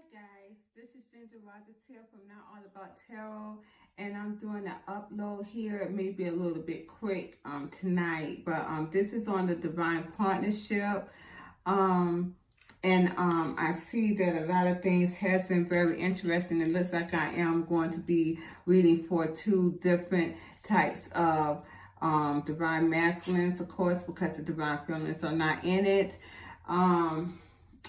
Guys, this is Ginger Rogers here from Now All About Tarot, and I'm doing an upload here. It may be a little bit quick tonight, but this is on the Divine Partnership, and I see that a lot of things has been very interesting. It looks like I am going to be reading for two different types of divine masculines, of course, because the divine feminines are not in it.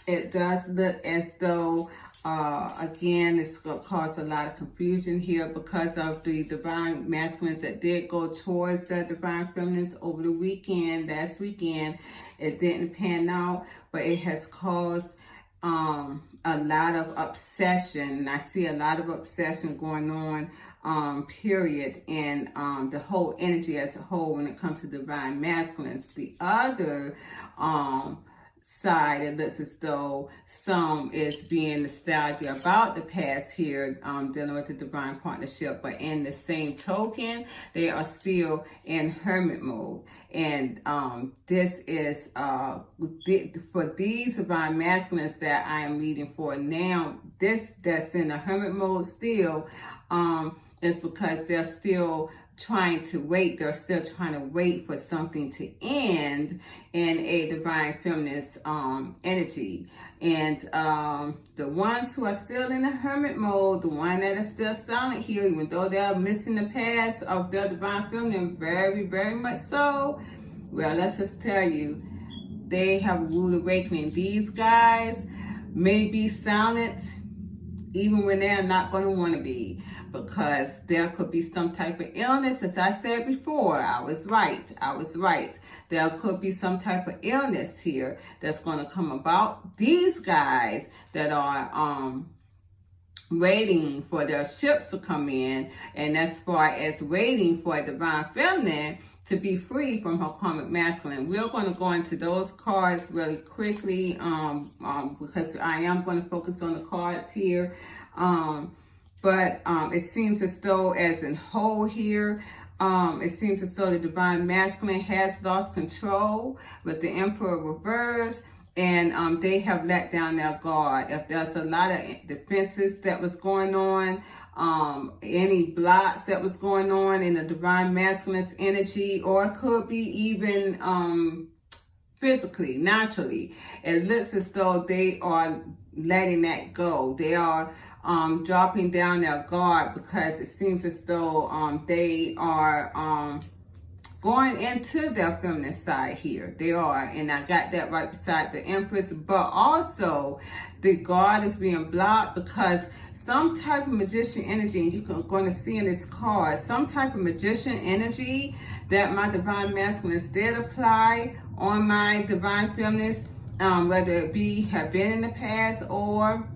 It does look as though again, it's going to cause a lot of confusion here because of the divine masculines that did go towards the divine feminines over the weekend, last weekend. It didn't pan out, but it has caused a lot of obsession. I see a lot of obsession going on, period, and the whole energy as a whole when it comes to divine masculines. The other side, it looks as though some is being nostalgia about the past here, dealing with the divine partnership, but in the same token, they are still in hermit mode. And this is for these divine masculines that I am reading for now, this that's in a hermit mode still, is because they're still trying to wait. They're still trying to wait for something to end in a divine feminist energy. And the ones who are still in the hermit mode, the one that is still silent here, even though they're missing the past of their divine feminine, very, very much so, well, let's just tell you, they have a rude awakening. These guys may be silent even when they're not going to want to be, because there could be some type of illness. As I said before, I was right. There could be some type of illness here that's going to come about. These guys that are waiting for their ships to come in, and as far as waiting for a divine feminine to be free from her karmic masculine. We're going to go into those cards really quickly because I am going to focus on the cards here. But it seems as though, as in whole here, it seems as though the divine masculine has lost control with the Emperor reversed, and they have let down their guard. If there's a lot of defenses that was going on, any blocks that was going on in the divine masculine's energy, or it could be even physically, naturally, it looks as though they are letting that go. They are dropping down their guard, because it seems as though they are going into their feminine side here. They are, and I got that right beside the Empress, but also the guard is being blocked because some type of magician energy, and you're going to see in this card, some type of magician energy that my divine masculines did apply on my divine feminines, whether it be have been in the past, or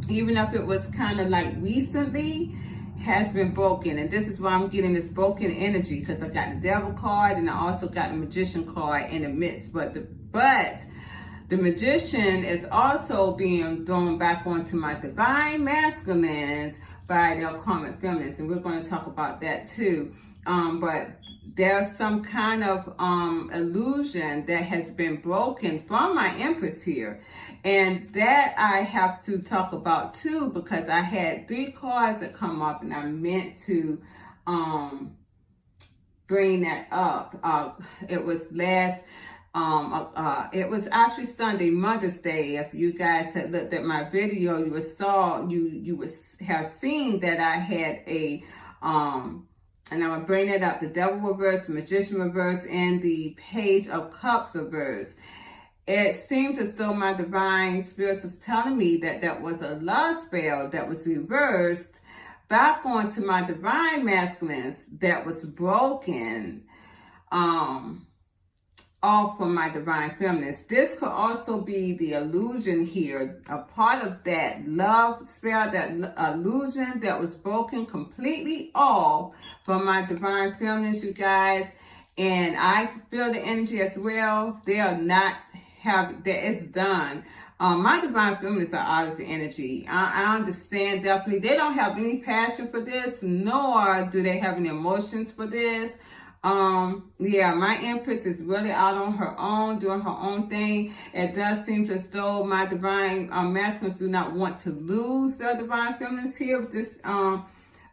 even if it was kind of like recently, has been broken. And this is why I'm getting this broken energy, because I got the Devil card and I also got the Magician card in the midst. But the Magician is also being thrown back onto my divine masculines by their karmic feminines, and we're going to talk about that too. But there's some kind of illusion that has been broken from my Empress here, and that I have to talk about too, because I had 3 cards that come up, and I meant to bring that up. It was it was actually Sunday, Mother's Day. If you guys had looked at my video, you would have seen that I had a and I'm gonna bring it up: the Devil reverse, the Magician reverse, and the Page of Cups reverse. It seems as though my divine spirits was telling me that that was a love spell that was reversed back onto my divine masculines that was broken off from my divine feminines. This could also be the illusion here, a part of that love spell, that illusion that was broken completely off from my divine feminines, you guys. And I feel the energy as well. They are not that it's done. My divine feminines are out of the energy. I understand definitely. They don't have any passion for this, nor do they have any emotions for this. Yeah, my Empress is really out on her own, doing her own thing. It does seem as though my divine masculines do not want to lose their divine feminines here with this Four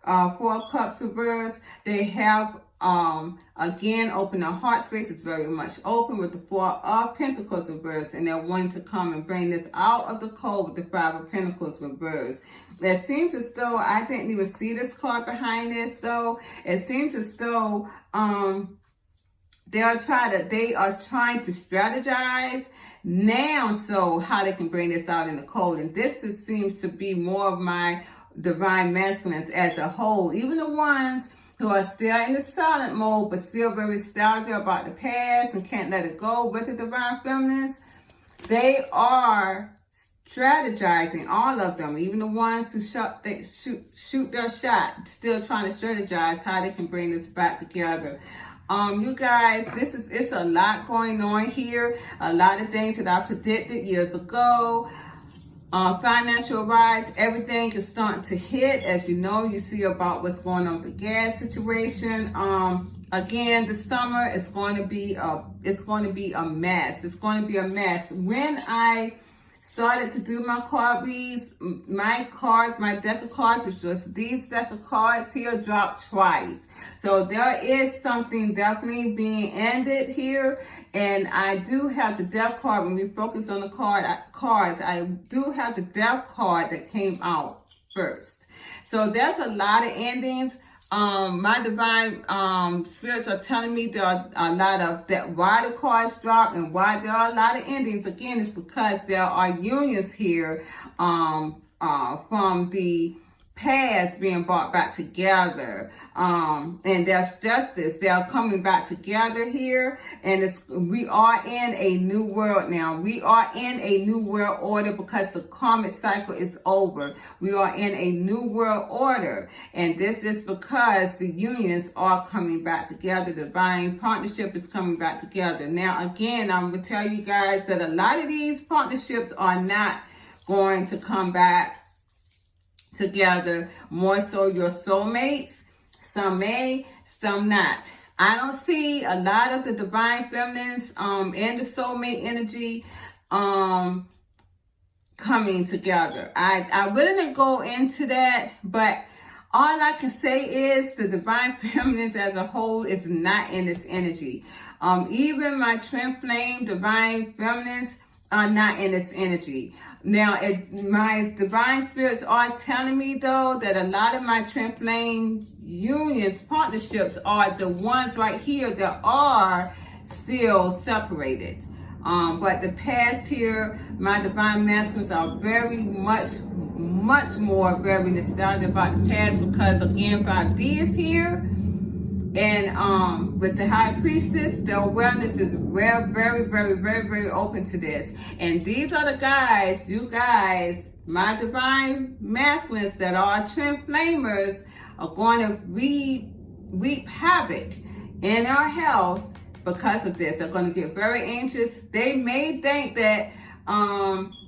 of Cups reverse. They have again open their heart space. It's very much open with the Four of Pentacles reverse, and they're wanting to come and bring this out of the cold with the Five of Pentacles reverse. It seems as though I didn't even see this card behind this, though. It seems as though they are trying to strategize now, so how they can bring this out in the cold. And this seems to be more of my divine masculines as a whole, even the ones who are still in the silent mode but still very nostalgic about the past and can't let it go with the divine feminines. They are strategizing, all of them, even the ones who shoot their shot, still trying to strategize how they can bring this back together. You guys, it's a lot going on here. A lot of things that I predicted years ago. Financial rise, everything is starting to hit. As you know, you see about what's going on with the gas situation. Again, the summer is going to be a mess. It's going to be a mess. When I started to do my card reads, my deck of cards, which was these deck of cards here, dropped twice. So there is something definitely being ended here. And I do have the death card. When we focus on the cards, I do have the death card that came out first. So there's a lot of endings. My divine spirits are telling me there are a lot of that. Why the cards drop and why there are a lot of endings, again, is because there are unions here from the past being brought back together, and there's justice. They are coming back together here, and we are in a new world now. We are in a new world order because the karmic cycle is over. We are in a new world order, and this is because the unions are coming back together. The divine partnership is coming back together. Now, again, I'm going to tell you guys that a lot of these partnerships are not going to come back together. More so your soulmates. Some may, some not. I don't see a lot of the divine feminines and the soulmate energy coming together. I really didn't go into that, but all I can say is the divine feminines as a whole is not in this energy. Even my twin flame divine feminines are not in this energy. Now, my divine spirits are telling me, though, that a lot of my twin flame unions, partnerships, are the ones right here that are still separated. But the past here, my divine masculines are very much more very nostalgic about the past because, again, 5D is here. And with the High Priestess, the awareness is very open to this. And these are the guys, you guys, my divine masculines that are twin flamers are going to reap havoc in our health because of this. They're going to get very anxious. They may think that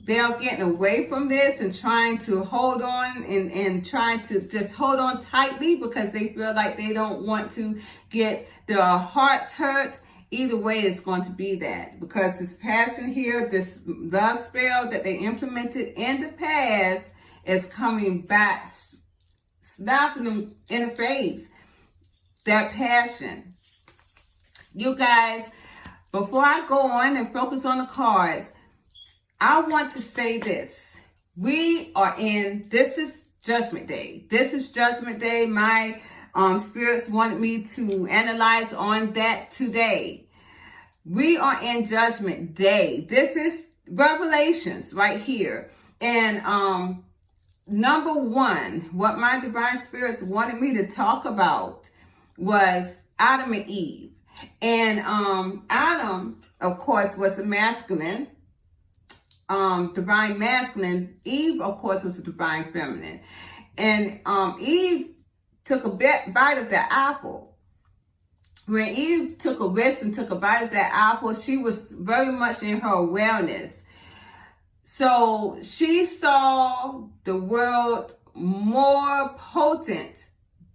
they're getting away from this and trying to hold on and trying to just hold on tightly because they feel like they don't want to get their hearts hurt. Either way, it's going to be that because this passion here, this love spell that they implemented in the past is coming back, slapping them in the face. That passion. You guys, before I go on and focus on the cards, I want to say this. This is Judgment Day. This is Judgment Day. My spirits wanted me to analyze on that today. We are in Judgment Day. This is Revelations right here. And number one, what my divine spirits wanted me to talk about was Adam and Eve. And Adam, of course, was a masculine. Divine masculine. Eve, of course, was a divine feminine. And Eve took a bite of that apple. When Eve took a risk and took a bite of that apple, she was very much in her awareness. So she saw the world more potent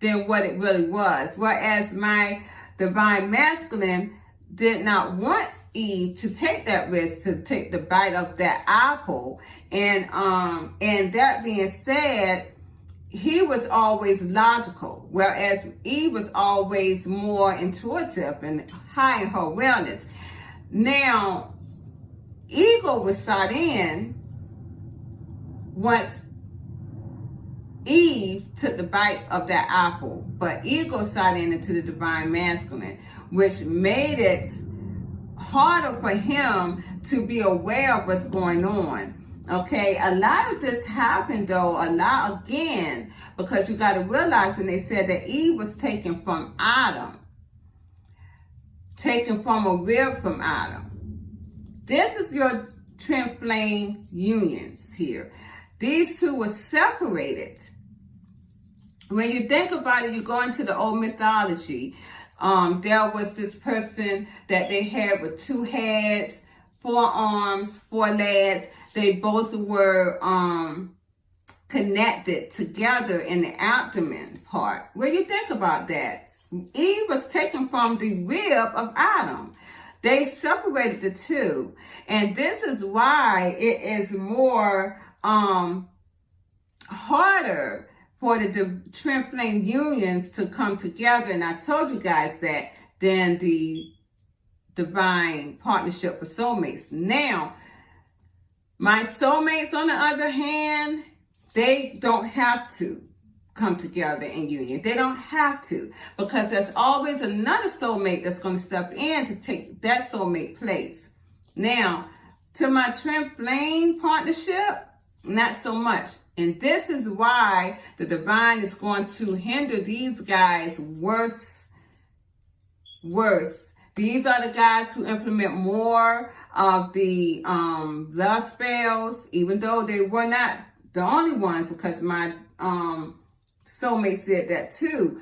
than what it really was. Whereas my divine masculine did not want Eve to take that risk, to take the bite of that apple. And that being said, he was always logical, whereas Eve was always more intuitive and high in her awareness. Now, ego was shot in once Eve took the bite of that apple, but ego shot into the divine masculine, which made it harder for him to be aware of what's going on. Okay, a lot of this happened though, again, because you got to realize when they said that Eve was taken from Adam, taken from a rib from Adam. This is your twin flame unions here. These two were separated. When you think about it, you go into the old mythology. There was this person that they had with 2 heads, 4 arms, 4 legs. They both were connected together in the abdomen part. When you think about that, Eve was taken from the rib of Adam. They separated the two. And this is why it is more harder for the twin flame unions to come together. And I told you guys that than the divine partnership for soulmates. Now, my soulmates, on the other hand, they don't have to come together in union. They don't have to, because there's always another soulmate that's going to step in to take that soulmate place. Now, to my twin flame partnership, not so much. And this is why the divine is going to hinder these guys worse. These are the guys who implement more of the love spells, even though they were not the only ones, because my soulmate said that too,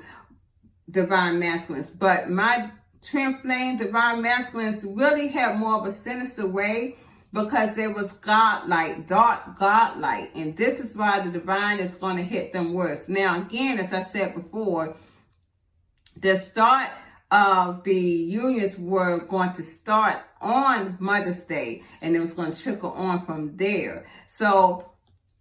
divine masculines. But my twin flame divine masculines really had more of a sinister way, because they was godlike, dark godlike. And this is why the divine is going to hit them worse. Now, again, as I said before, the start of the unions were going to start on Mother's Day, and it was going to trickle on from there. So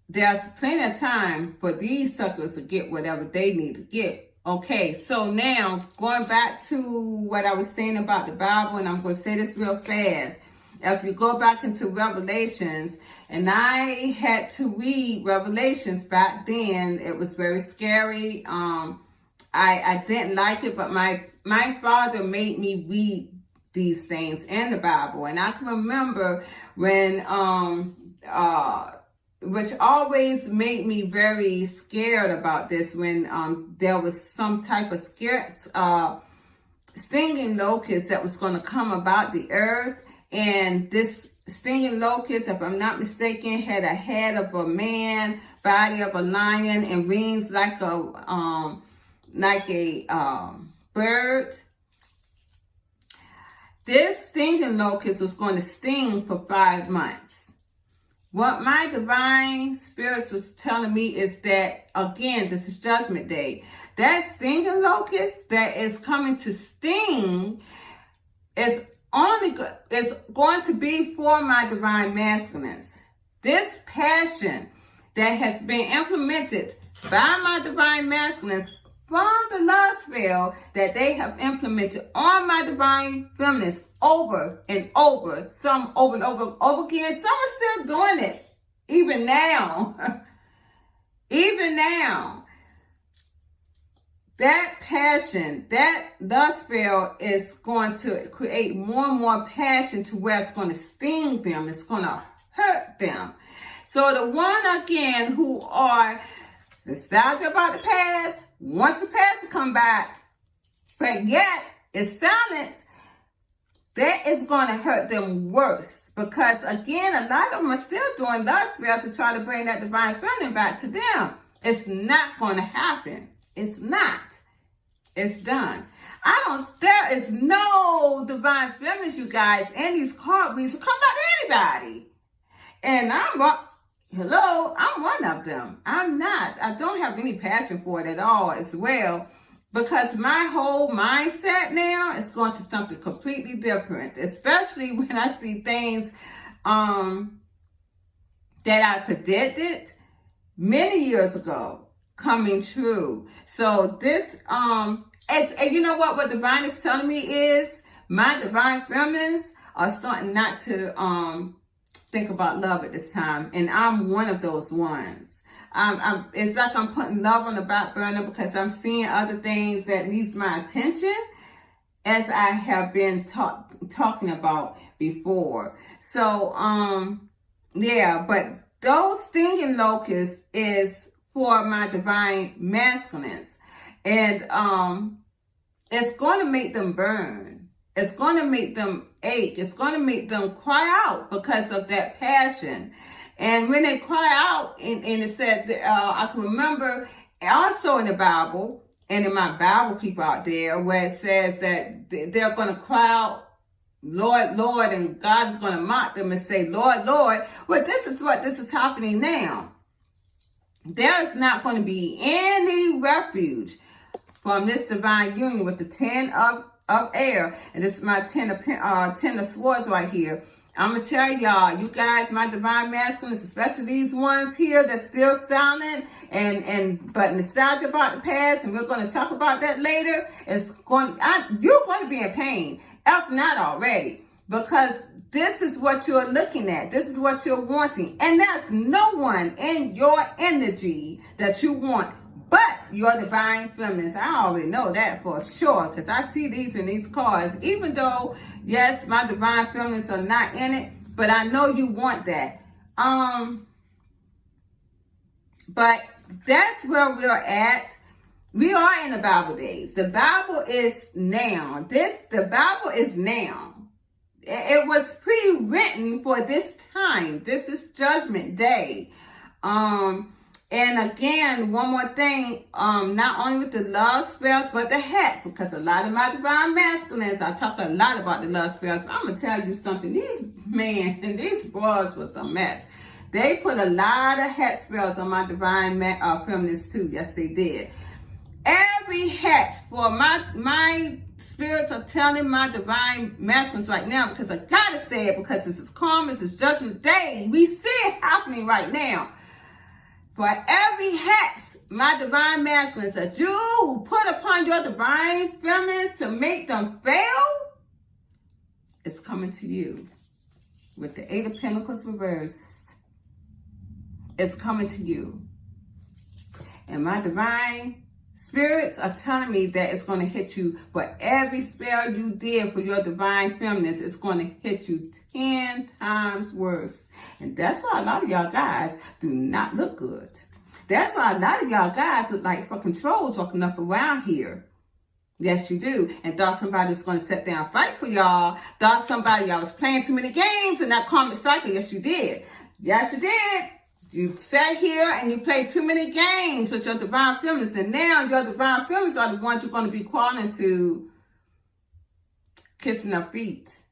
there's plenty of time for these suckers to get whatever they need to get. Okay, so now going back to what I was saying about the Bible, and I'm going to say this real fast. If you go back into Revelations, and I had to read Revelations back then, it was very scary. I didn't like it, but my father made me read these things in the Bible. And I can remember when, which always made me very scared about this, when there was some type of stinging locust that was going to come about the earth. And this stinging locust, if I'm not mistaken, had a head of a man, body of a lion, and wings like a bird. This stinging locust was going to sting for 5 months. What my divine spirits was telling me is that, again, this is Judgment Day. That stinging locust that is coming to sting is going to be for my divine masculines. This passion that has been implemented by my divine masculines from the love spell that they have implemented on my divine feminines over and over, some over and over again. Some are still doing it, even now. Even now. That passion, that love spell is going to create more and more passion to where it's going to sting them. It's going to hurt them. So the one, again, who are nostalgia about the past, wants the past to come back, but yet it's silent, that is going to hurt them worse. Because, again, a lot of them are still doing love spells to try to bring that divine feminine back to them. It's not going to happen. It's not. It's done. There is no divine feminines, you guys, in these card reads to come back to anybody. And I'm one of them. I'm not. I don't have any passion for it at all as well. Because my whole mindset now is going to something completely different, especially when I see things that I predicted many years ago coming true. So this, and you know what divine is telling me is my divine feminines are starting not to think about love at this time, and I'm one of those ones. It's like I'm putting love on the back burner because I'm seeing other things that needs my attention, as I have been talking about before. So, yeah, but those stinging locusts is for my divine masculines. And it's going to make them burn. It's going to make them ache. It's going to make them cry out because of that passion. And when they cry out, and it said, I can remember also in the Bible, and in my Bible people out there, where it says that they're going to cry out, Lord, Lord, and God is going to mock them and say, Lord, Lord. Well, this is happening now. There is not going to be any refuge from this divine union with the 10 of air. And this is my 10 of swords right here. I'm going to tell y'all, you guys, my divine masculines, especially these ones here that's still silent but nostalgia about the past, and we're going to talk about that later, you're going to be in pain, if not already, because this is what you're looking at. This is what you're wanting. And that's no one in your energy that you want but your divine feminines. I already know that for sure because I see these in these cards. Even though, yes, my divine feminines are not in it, but I know you want that. But that's where we're at. We are in the Bible days. The Bible is now. The Bible is now. It was pre-written for this time. This is Judgment Day. And again, one more thing, not only with the love spells, but the hats, because a lot of my divine masculines, I talk a lot about the love spells, but I'm going to tell you something. These bras was a mess. They put a lot of hat spells on my divine feminines too. Yes, they did. Every hat for my spirits are telling my divine masculines right now, because I got to say it, because this is Karmic, this is Judgment Day. We see it happening right now. For every hex, my divine masculines, that you put upon your divine feminines to make them fail, is coming to you. With the 8 of Pentacles reversed, it's coming to you. And my divine spirits are telling me that it's going to hit you. For every spell you did for your divine feminines, it's going to hit you 10 times worse. And that's why a lot of y'all guys do not look good. That's why a lot of y'all guys look like fucking trolls walking up around here. Yes, you do. And thought somebody was going to sit down and fight for y'all. Thought somebody y'all was playing too many games in that karmic cycle. Yes, you did. Yes, you did. You sat here and you played too many games with your divine feminines, and now your divine feminines are the ones you're going to be crawling to, kissing their feet.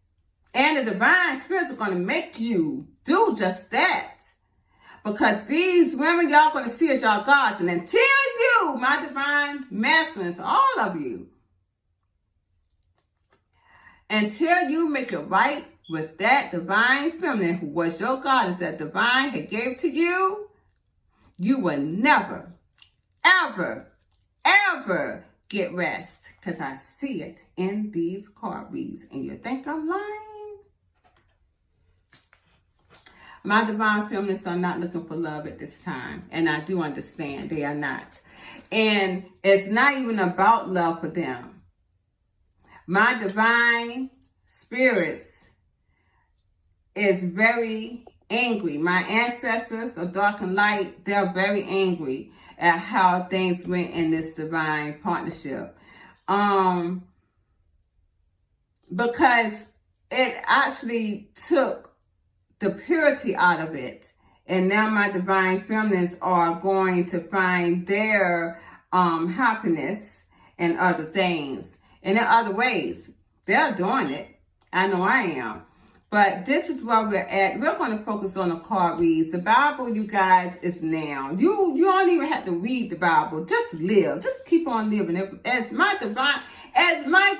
And the divine spirits are going to make you do just that. Because these women y'all going to see as y'all gods. And until you, my divine masculines, all of you, until you make it right with that divine feminine who was your goddess, that divine had gave to you, you will never, ever, ever get rest. Because I see it in these card reads. And you think I'm lying? My divine feminists are not looking for love at this time. And I do understand they are not. And it's not even about love for them. My divine spirits is very angry. My ancestors of dark and light, they're very angry at how things went in this divine partnership. Because it actually took the purity out of it. And now my divine feminines are going to find their happiness in other things. And in other ways. They're doing it. I know I am. But this is where we're at. We're going to focus on the card reads. The Bible, you guys, is now. You don't even have to read the Bible. Just live. Just keep on living. As my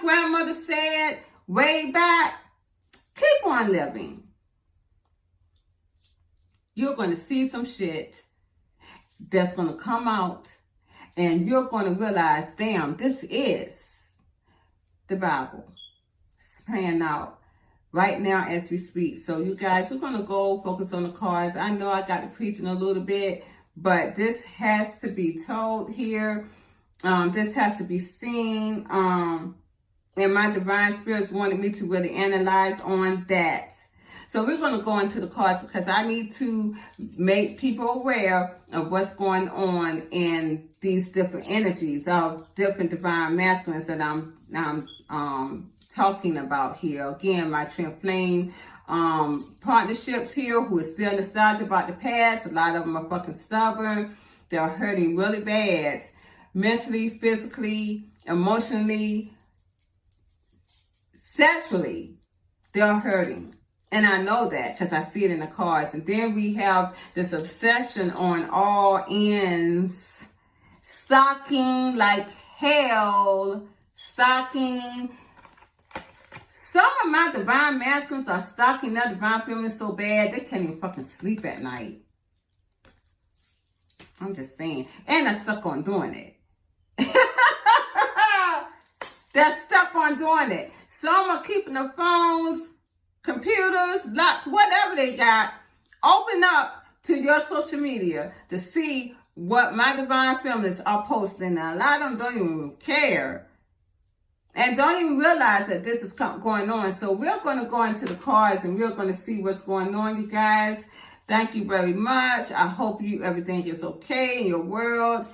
grandmother said way back, keep on living. You're going to see some shit that's going to come out, and you're going to realize, damn, this is the Bible. It's playing out right now as we speak. So you guys, we're going to go focus on the cards. I know I got to preaching a little bit, but this has to be told here. This has to be seen. And my divine spirits wanted me to really analyze on that. So we're going to go into the cards because I need to make people aware of what's going on in these different energies of different divine masculines that I'm talking about here. Again, my twin flame partnerships here who is still nostalgic about the past. A lot of them are fucking stubborn. They're hurting really bad. Mentally, physically, emotionally, sexually. They're hurting. And I know that because I see it in the cards. And then we have this obsession on all ends. Stalking like hell. Stalking. Some of my divine masculines are stalking their divine feminines so bad they can't even fucking sleep at night. I'm just saying. And they're stuck on doing it. They're stuck on doing it. Some are keeping their phones, computers, locks, whatever they got, open up to your social media to see what my divine feminines are posting. Now, a lot of them don't even care and don't even realize that this is going on. So we're going to go into the cards and we're going to see what's going on, you guys. Thank you very much. I hope everything is okay in your world.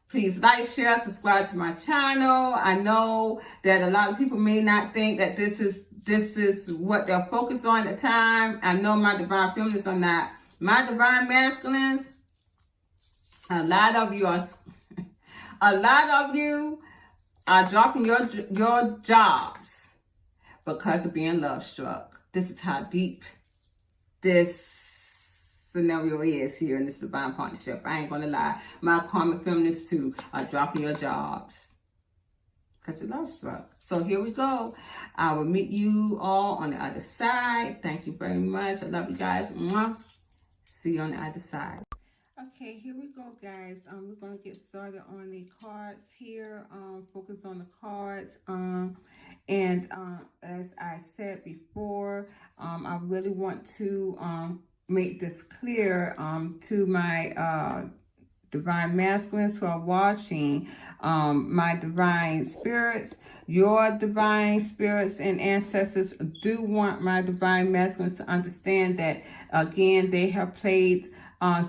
Please like, share, subscribe to my channel. I know that a lot of people may not think that this is what they're focused on at the time. I know my divine feminines are not. My divine masculines, a lot of you are dropping your jobs because of being love struck. This is how deep this scenario is here in this divine partnership. I ain't gonna lie. My karmic feminists too are dropping your jobs because you're love struck. So here we go. I will meet you all on the other side. Thank you very much. I love you guys. Mwah. See you on the other side. Okay, here we go, guys. We're gonna get started on the cards here. Focus on the cards. As I said before, I really want to make this clear to my divine masculines who are watching. My divine spirits, your divine spirits and ancestors do want my divine masculines to understand that, again, they have played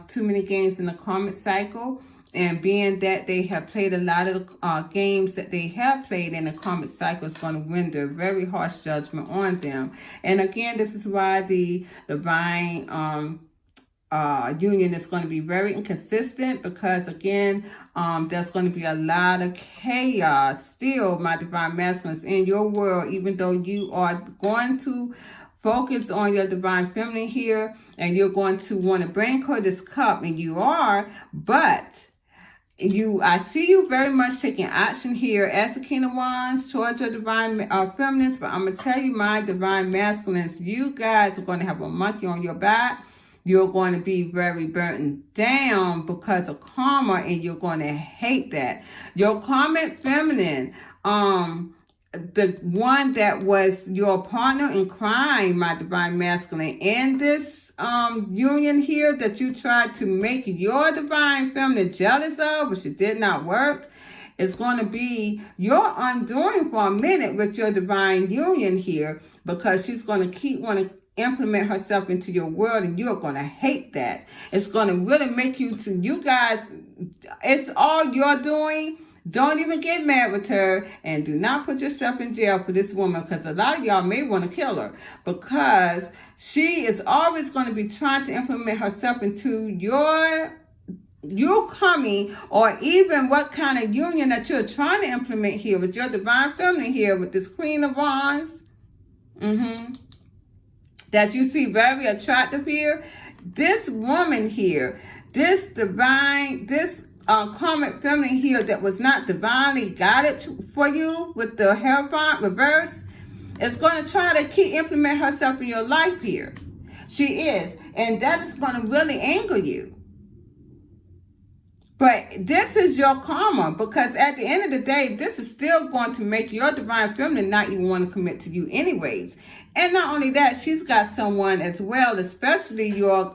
too many games in the karmic cycle, and being that they have played a lot of games that they have played in the karmic cycle is going to render very harsh judgment on them. And again, this is why the divine union is going to be very inconsistent, because again, there's going to be a lot of chaos still, my divine masculines, in your world, even though you are going to focus on your divine feminine here, and you're going to want to bring her this cup, and you are, but I see you very much taking action here as the King of Wands towards your divine feminines. But I'm going to tell you, my divine masculines, you guys are going to have a monkey on your back. You're going to be very burdened down because of karma, and you're going to hate that. Your karmic feminine, the one that was your partner in crime, my divine masculine, in this union here that you tried to make your divine feminine jealous of, which it did not work, is going to be your undoing for a minute with your divine union here, because she's going to keep wanting to implement herself into your world, and you're going to hate that. It's going to really make you guys, it's all you're doing. Don't even get mad with her, and do not put yourself in jail for this woman, because a lot of y'all may want to kill her, because she is always going to be trying to implement herself into you coming, or even what kind of union that you're trying to implement here with your divine feminine here with this Queen of Wands. that you see very attractive here, this woman here, this karmic feminine here that was not divinely guided for you with the Hierophant reverse, is going to try to implement herself in your life here. She is. And that is going to really anger you. But this is your karma, because at the end of the day, this is still going to make your divine feminine not even want to commit to you anyways. And not only that, she's got someone as well, especially your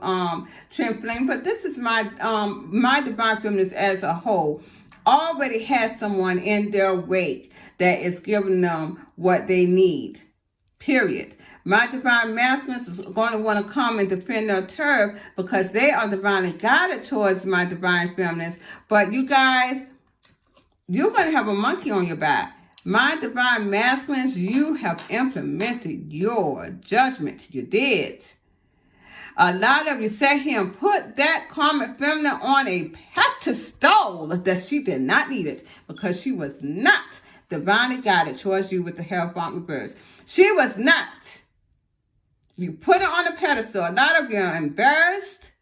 twin flame. But this is my divine feminine as a whole already has someone in their wake that is giving them what they need. Period. My divine masculines is going to want to come and defend their turf because they are divinely guided towards my divine feminines. But you guys, you're going to have a monkey on your back. My divine masculines, you have implemented your judgment. You did. A lot of you sat here and put that karmic feminine on a pedestal that she did not need it because she was not divinely guided towards you with the Hierophant reverse. She was not. You put her on a pedestal. A lot of you are embarrassed.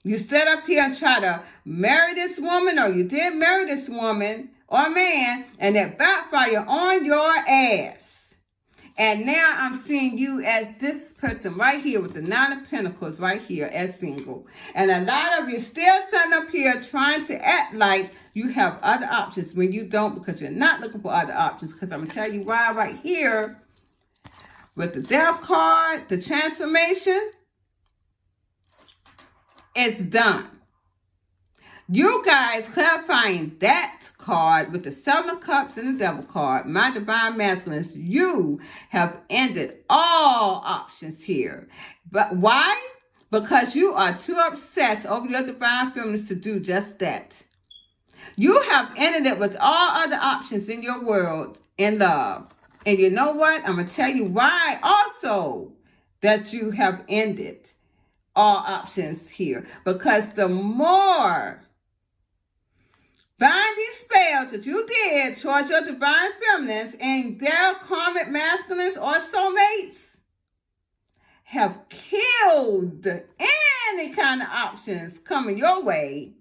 You sit up here and try to marry this woman, or you did marry this woman or man, and it backfire on your ass. And now I'm seeing you as this person right here with the 9 of Pentacles right here as single. And a lot of you still sitting up here trying to act like you have other options when you don't, because you're not looking for other options. Because I'm going to tell you why right here. With the Death card, the transformation, it's done. You guys clarifying that card with the 7 of Cups and the Devil card, my divine masculines, you have ended all options here. But why? Because you are too obsessed over your divine feminines to do just that. You have ended it with all other options in your world in love. And you know what? I'm going to tell you why also that you have ended all options here. Because the more binding spells that you did towards your divine feminines and their karmic masculines or soulmates have killed any kind of options coming your way,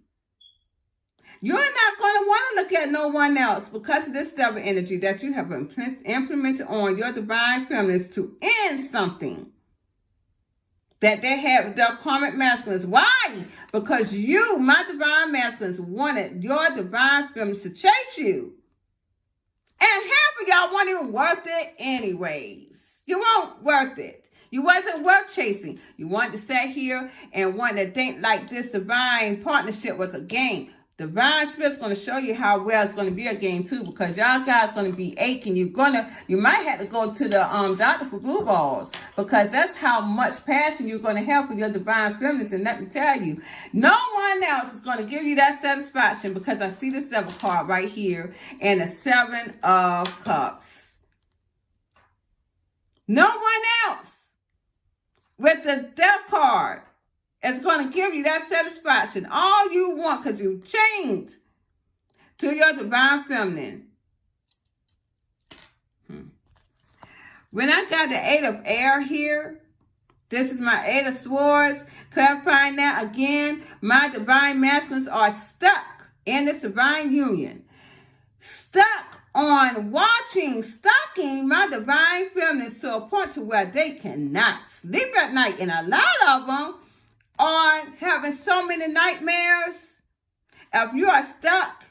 you're not going to want to look at no one else because of this devil energy that you have implemented on your divine feminines to end something that they had with their karmic masculines. Why? Because you, my divine masculines, wanted your divine feminines to chase you. And half of y'all weren't even worth it anyways. You weren't worth it. You wasn't worth chasing. You wanted to sit here and wanted to think like this divine partnership was a game. Divine Spirit's going to show you how well it's going to be a game too, because y'all guys going to be aching. You might have to go to the doctor for blue balls, because that's how much passion you're going to have for your divine feminines. And let me tell you, no one else is going to give you that satisfaction, because I see the 7 card right here and the 7 of Cups. No one else with the Death card it's going to give you that satisfaction. All you want, because you changed to your divine feminine. When I got the 8 of Air here, this is my 8 of Swords. Clarifying that again, my divine masculines are stuck in this divine union. Stuck on stalking my divine feminines to a point to where they cannot sleep at night. And a lot of them are having so many nightmares. If you are stuck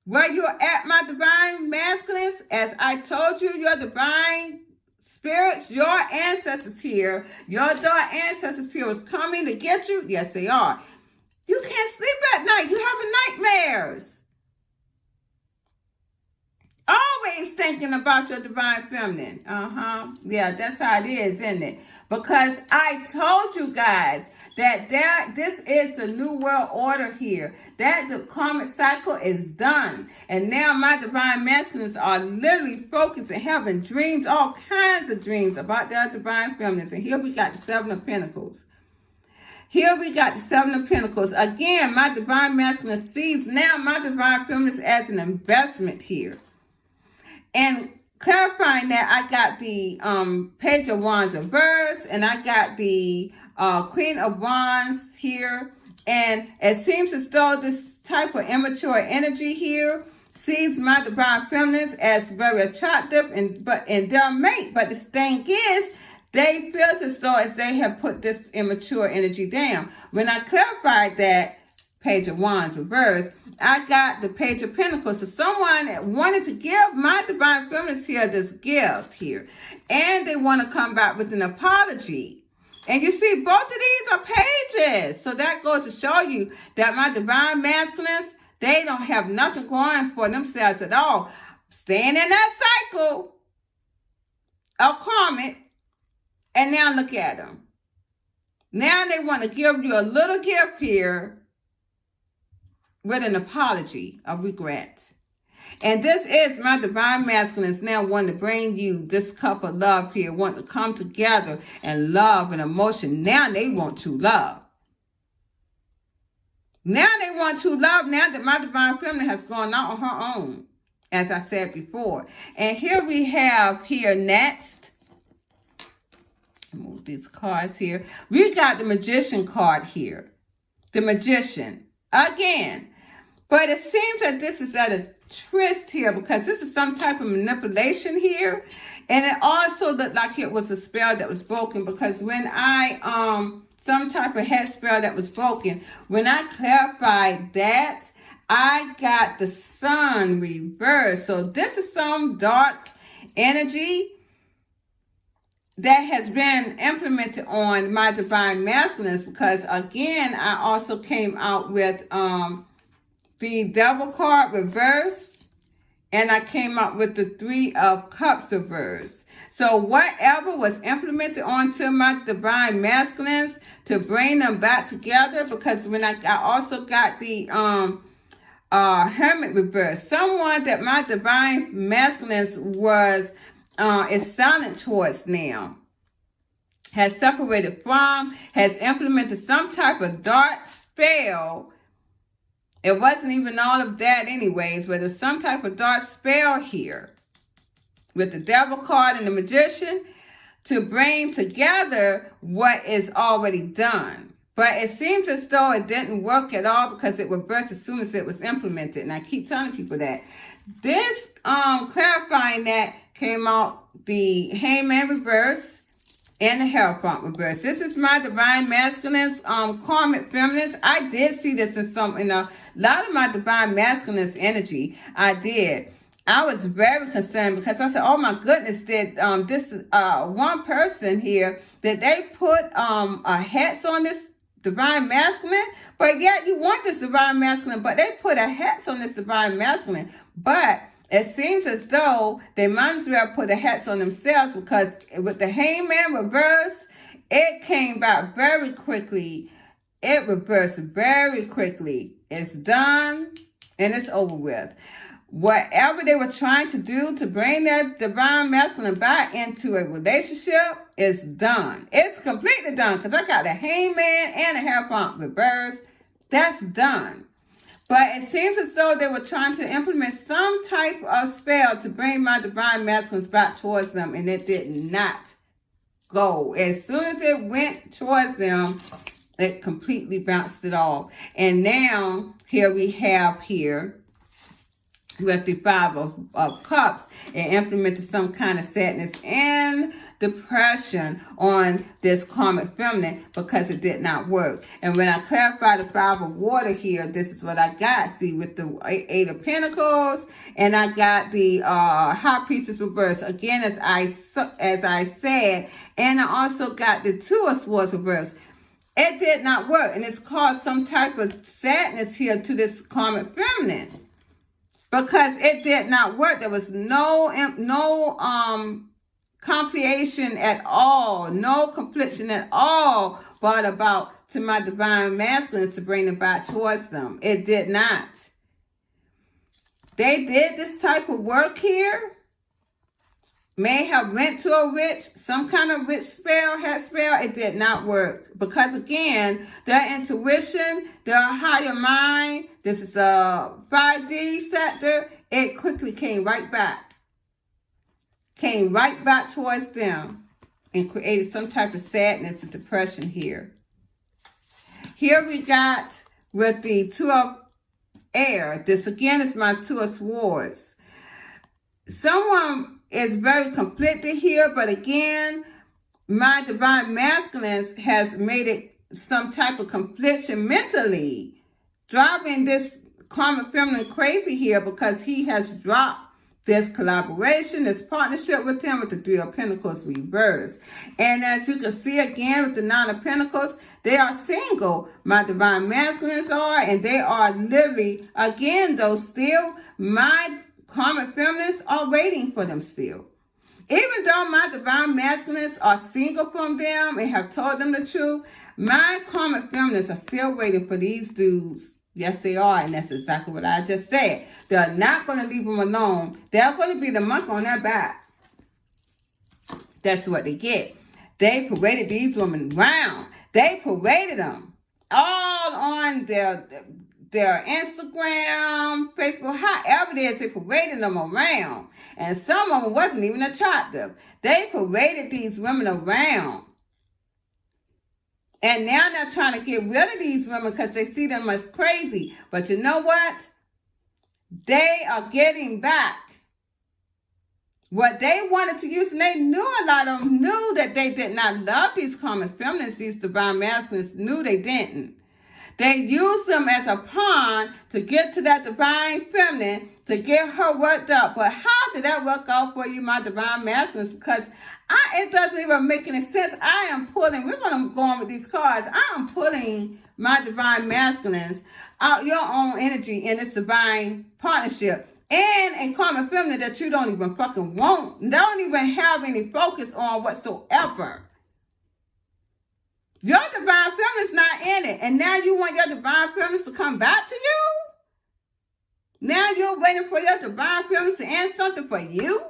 where you're at, my divine masculines, as I told you, your divine spirits, your ancestors here, your dark ancestors here is coming to get you. Yes, they are. You can't sleep at night. You're having nightmares. Always thinking about your divine feminine. Yeah, that's how it is, isn't it? Because I told you guys that this is a new world order here. That the karmic cycle is done. And now my divine masculines are literally focused and having dreams, all kinds of dreams about their divine feminines. And here we got the 7 of Pentacles. Here we got the 7 of Pentacles. Again, my divine masculine sees now my divine feminines as an investment here. And clarifying that, I got the Page of Wands reverse, and I got the Queen of Wands here. And it seems as though this type of immature energy here sees my divine feminines as very attractive and their mate. But the thing is, they feel as though as they have put this immature energy down. When I clarified that Page of Wands reverse, I got the Page of Pentacles. So someone wanted to give my divine feminines here this gift here. And they want to come back with an apology. And you see, both of these are pages. So that goes to show you that my divine masculines, they don't have nothing going for themselves at all. Staying in that cycle of karmic. And now look at them. Now they want to give you a little gift here with an apology of regret. And this is my divine masculines now wanting to bring you this cup of love here, want to come together and love and emotion. Now they want to love. Now they want to love now that my divine feminine has gone out on her own, as I said before. And here we have here next, move these cards here. We got the Magician card here. The Magician. Again. But it seems that this is at a twist here because this is some type of manipulation here. And it also looked like it was a spell that was broken because when I, some type of head spell that was broken, when I clarified that, I got the Sun reversed. So this is some dark energy that has been implemented on my divine masculines because, again, I also came out with the Devil card reverse, and I came out with the Three of Cups reverse. So whatever was implemented onto my divine masculines to bring them back together, because when I also got the Hermit reverse, someone that my divine masculines was is silent towards now, has separated from, has implemented some type of dark spell. It wasn't even all of that anyways, but there's some type of dark spell here with the Devil card and the Magician to bring together what is already done. But it seems as though it didn't work at all because it reversed as soon as it was implemented. And I keep telling people that. This, clarifying that, came out the Hangman reverse and the Hierophant reverse. This is my divine masculines, karmic feminines. I did see this in a lot of my divine masculines energy. I did. I was very concerned because I said, oh my goodness, did this one person here, did they put a hex on this divine masculine? But yet you want this divine masculine, but they put a hex on this divine masculine. But it seems as though they might as well put a hex on themselves because with the Hangman reverse, it came back very quickly. It reversed very quickly. It's done and it's over with. Whatever they were trying to do to bring their divine masculine back into a relationship is done. It's completely done because I got the Hangman and the Hierophant reverse. That's done. But it seems as though they were trying to implement some type of spell to bring my divine masculines back towards them, and it did not go. As soon as it went towards them, it completely bounced it off. And now, here we have here, with the Five of Cups, it implemented some kind of sadness and depression on this karmic feminine because it did not work. And when I clarify the Five of Water here, this is what I got. See, with the Eight of Pentacles, and I got the High Priestess reverse again, as I said, and I also got the Two of Swords reverse. It did not work, and it's caused some type of sadness here to this karmic feminine because it did not work. There was no complication at all, no completion at all brought about to my divine masculines to bring them back towards them. It did not. They did this type of work here. May have went to a witch, some kind of witch spell, head spell. It did not work because, again, their intuition, their higher mind, this is a 5D sector, it quickly came right back. came right back towards them and created some type of sadness and depression here. Here we got with the Two of Air. This again is my Two of Swords. Someone is very conflicted here, but again, my divine masculine has made it some type of confliction mentally, driving this karmic feminine crazy here because he has dropped this collaboration, this partnership with him with the Three of Pentacles reverse. And as you can see again with the Nine of Pentacles, they are single. My divine masculines are, and they are literally, again though, still, my karmic feminines are waiting for them still. Even though my divine masculines are single from them and have told them the truth, my karmic feminines are still waiting for these dudes. Yes, they are, and that's exactly what I just said. They're not going to leave them alone. They're going to be the monkey on their back. That's what they get. They paraded these women around. They paraded them all on their Instagram, Facebook, however it is, they paraded them around. And some of them wasn't even attractive. They paraded these women around. And now they're trying to get rid of these women because they see them as crazy. But you know what? They are getting back what they wanted to use. And they knew, a lot of them knew that they did not love these karmic feminines. These divine masculines knew they didn't. They used them as a pawn to get to that divine feminine, to get her worked up. But how did that work out for you, my divine masculines? Because it doesn't even make any sense. I am pulling, we're going to go on with these cards. I am pulling my divine masculines out your own energy in this divine partnership. And in karmic feminine that you don't even fucking want. Don't even have any focus on whatsoever. Your divine feminine's not in it. And now you want your divine feminines to come back to you? Now you're waiting for your divine feminines to end something for you?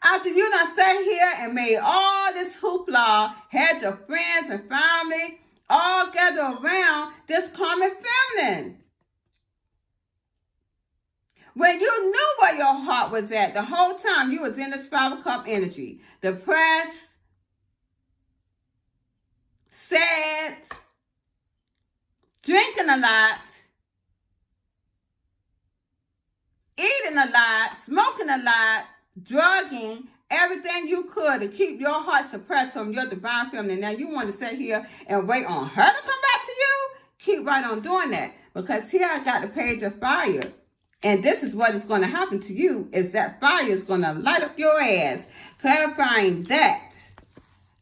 After you done sat here and made all this hoopla, had your friends and family all gather around this karmic feminine. When you knew where your heart was at, the whole time you was in this Five of Cup energy. Depressed, sad, drinking a lot, eating a lot, smoking a lot, drugging, everything you could to keep your heart suppressed from your divine feminine. Now you want to sit here and wait on her to come back to you? Keep right on doing that. Because here I got the Page of Fire. And this is what is going to happen to you, is that fire is going to light up your ass. Clarifying that,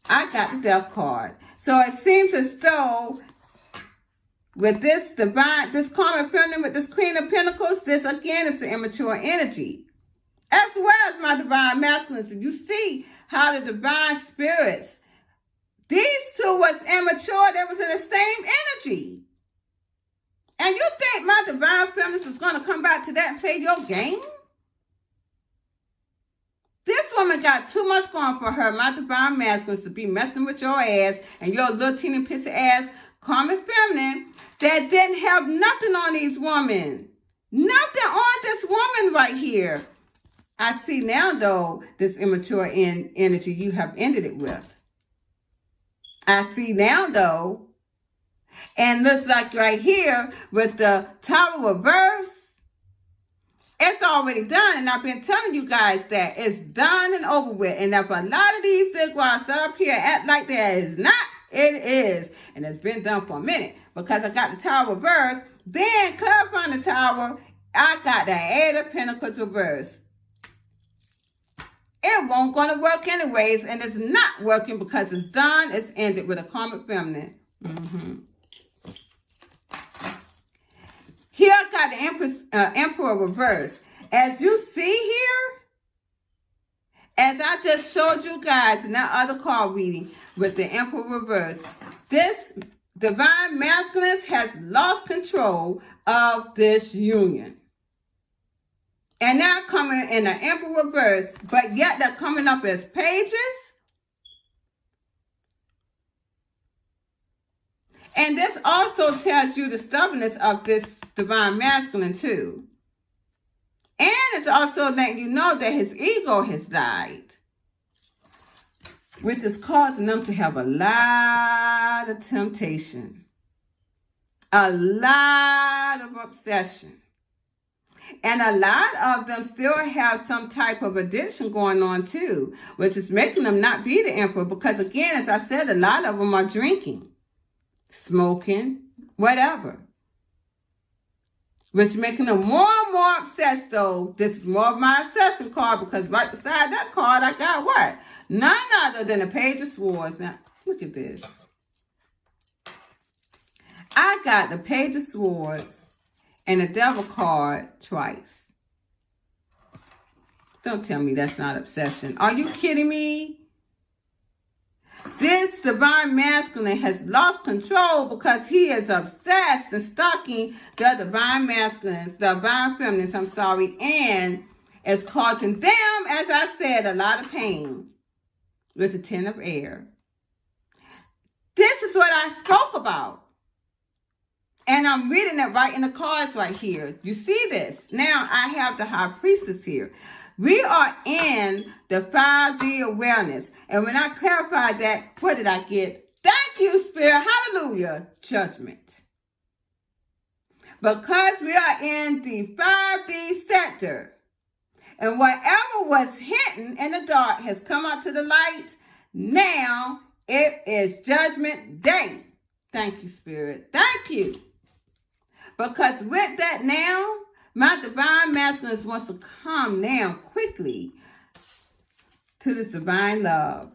I got the Death card. So it seems as though with this karmic feminine, with this Queen of Pentacles, this again is the immature energy. As well as my divine masculines. And you see how the divine spirits, these two was immature. They was in the same energy. And you think my divine feminine was going to come back to that and play your game? This woman got too much going for her, my divine masculine, to be messing with your ass and your little teeny pissy ass karmic feminine that didn't have nothing on these women. Nothing on this woman right here. I see now, though, this immature energy you have ended it with. I see now, though, and looks like right here with the Tower reverse, it's already done. And I've been telling you guys that it's done and over with. And if a lot of these Zigguars sit up here act like that is not, it is. And it's been done for a minute. Because I got the Tower reverse, then clarifying the Tower, I got the Eight of Pentacles reverse. It won't gonna work anyways, and it's not working because it's done. It's ended with a karmic feminine. Here I got the Emperor reverse. As you see here, as I just showed you guys in that other card reading with the Emperor reverse, this divine masculine has lost control of this union. And now coming in the Emperor reverse, but yet they're coming up as pages. And this also tells you the stubbornness of this divine masculine too. And it's also letting you know that his ego has died, which is causing them to have a lot of temptation, a lot of obsession. And a lot of them still have some type of addiction going on too, which is making them not be the emperor. Because again, as I said, a lot of them are drinking, smoking, whatever. Which is making them more and more obsessed though. This is more of my obsession card, because right beside that card I got what? None other than a Page of Swords. Now, look at this. I got the Page of Swords and the Devil card twice. Don't tell me that's not obsession. Are you kidding me? This divine masculine has lost control because he is obsessed and stalking the divine masculines, the divine feminines, and is causing them, as I said, a lot of pain with the Ten of Air. This is what I spoke about. And I'm reading it right in the cards right here. You see this? Now I have the High Priestess here. We are in the 5D awareness. And when I clarified that, what did I get? Thank you, Spirit. Hallelujah. Judgment. Because we are in the 5D sector. And whatever was hidden in the dark has come out to the light. Now it is Judgment Day. Thank you, Spirit. Thank you. Because with that now, my divine masculine wants to come now quickly to this divine love.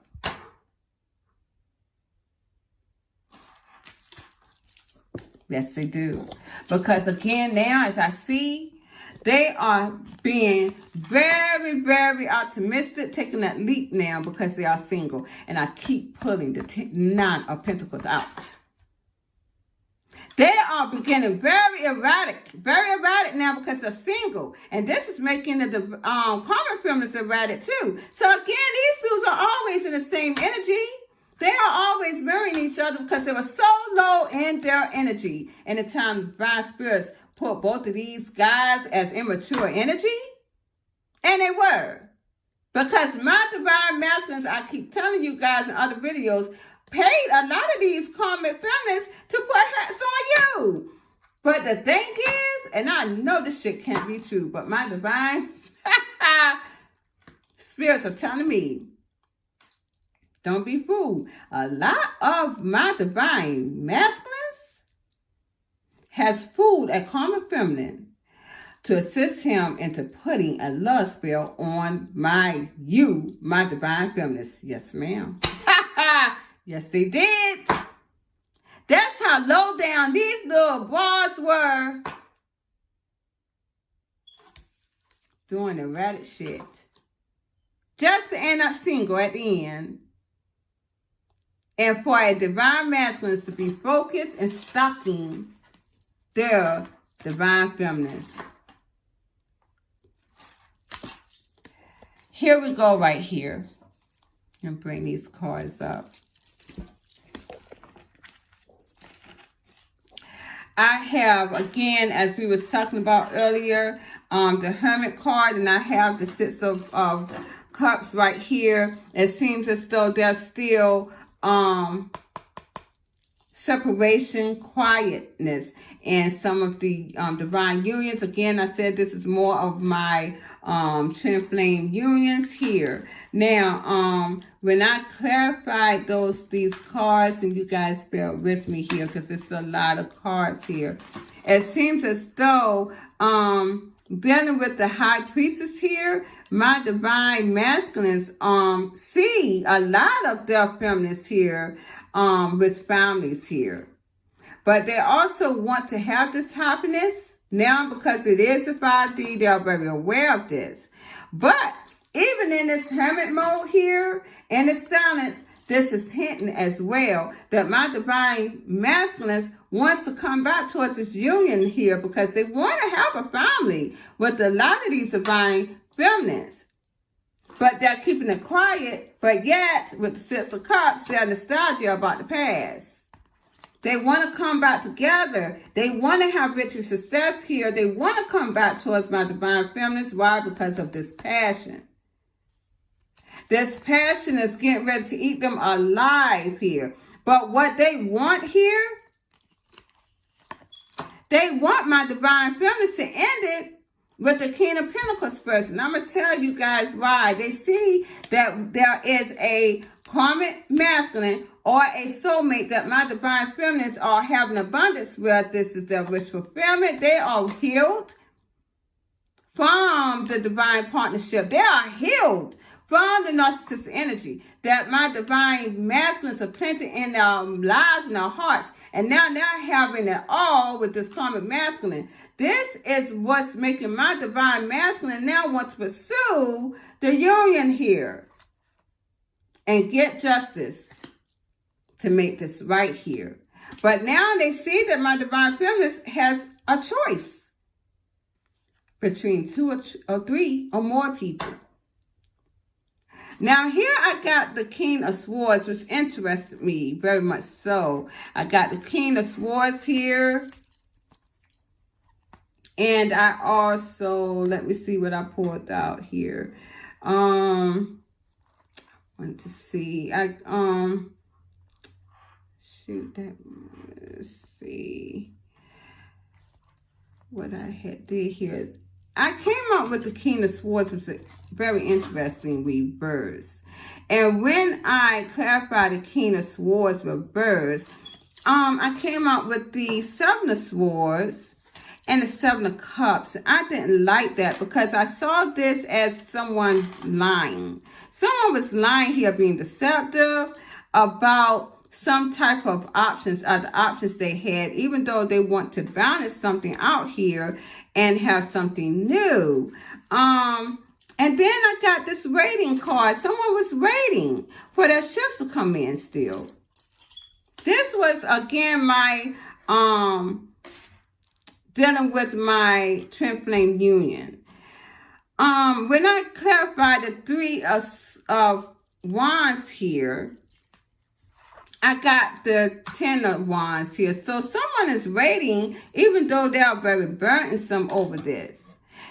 Yes, they do. Because again, now as I see, they are being very, very optimistic, taking that leap now because they are single. And I keep pulling the Nine of Pentacles out. They are beginning very erratic now because they're single. And this is making the Karmic feminines erratic too. So again, these dudes are always in the same energy. They are always mirroring each other because they were so low in their energy. And the time divine spirits put both of these guys as immature energy. And they were. Because my divine masculines, I keep telling you guys in other videos, paid a lot of these Karmic feminists to put hats on you. But the thing is, and I know this shit can't be true, but my divine spirits are telling me, don't be fooled. A lot of my divine masculines has fooled a Karmic feminine to assist him into putting a love spell on my divine feminist. Yes, ma'am. Yes, they did. That's how low down these little bras were. Doing erratic shit. Just to end up single at the end. And for a divine masculine to be focused and stalking their divine feminines. Here we go right here. And bring these cards up. I have, again, as we was talking about earlier, the Hermit card, and I have the Six of Cups right here. It seems as though there's still separation, quietness, and some of the divine unions. Again, I said this is more of my twin flame unions here. Now, when I clarified these cards, and you guys bear with me here because it's a lot of cards here. It seems as though dealing with the High Priestess here, my divine masculines see a lot of their feminists here with families here. But they also want to have this happiness now because it is a 5D. They are very aware of this. But even in this hermit mode here, in the silence, this is hinting as well that my divine masculines wants to come back towards this union here because they want to have a family with a lot of these divine feminines. But they're keeping it quiet, but yet with the Six of Cups, they're nostalgia about the past. They want to come back together. They want to have victory success here. They want to come back towards my divine feminines. Why? Because of this passion. This passion is getting ready to eat them alive here. But what they want here, they want my divine feminines to end it with the King of Pentacles person. I'm going to tell you guys why. They see that there is a karmic masculine or a soulmate that my divine feminines are having abundance with. This is their wish fulfillment. They are healed from the divine partnership. They are healed from the narcissist energy that my divine masculines are planted in their lives and their hearts. And now they're having it all with this karmic masculine. This is what's making my divine masculine now want to pursue the union here and get justice to make this right here. But now they see that my divine feminine has a choice between 2 or 3 or more people. Now here I got the King of Swords, which interested me very much so. I got the King of Swords here. And I also, let me see what I pulled out here. Want to see. Let's see what I did here. I came up with the King of Swords, which is very interesting reverse. And when I clarified the King of Swords reverse, I came up with the Seven of Swords and the Seven of Cups. I didn't like that because I saw this as someone lying. Someone was lying here, being deceptive about some type of options, other options they had, even though they want to balance something out here and have something new. And then I got this rating card. Someone was waiting for their ships to come in still. This was, again, my, dealing with my twin flame union. When I clarified the 3 of Wands here, I got the 10 of Wands here. So someone is waiting, even though they are very burdensome over this.